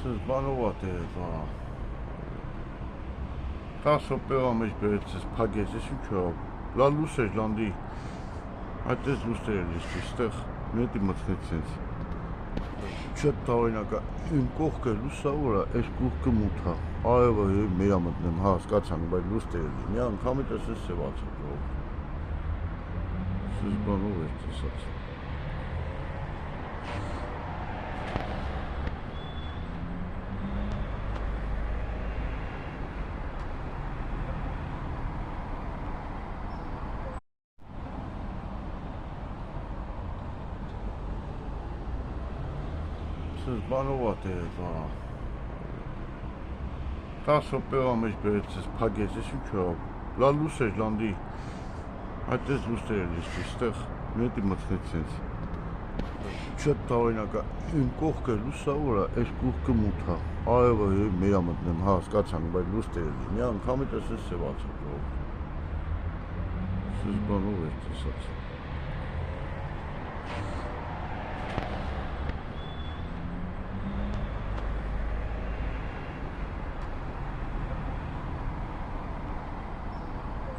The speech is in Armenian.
Զբանոված է դա։ 10 օպերա մեջ բերեցես փագես, ես ինչ ա։ Լա լույս էր լանդի։ Այդպես լույսեր էլ իսկ այստեղ նետի մտցնեց sense։ Շատ տարօրինակ է։ Իմ կողքը լուսավոր է, այս կողքը մութ է։ Արևը մերա մտնեմ, հա, հասկացանք, բայց լույսեր էլ։ Մի անգամ էլ էս սևաց է։ Զբանով է տեսած։ Զբանոված է դա։ 10 օպերա մեջ բերեցես փագես, ես ինչ ա։ Լա լույս էր լանդի։ Այդպես լույսեր էլ իսկ այստեղ նետի մտցնեց sense։ Շատ տարօրինակ է։ Իմ կողքը լուսավոր է, այս կողքը մութ է։ Արևը մերա մտնեմ, հա, հասկացանք, բայց լույսեր էլ։ Մի անգամ էլ էս սևաց է։ Զբանով է տեսած։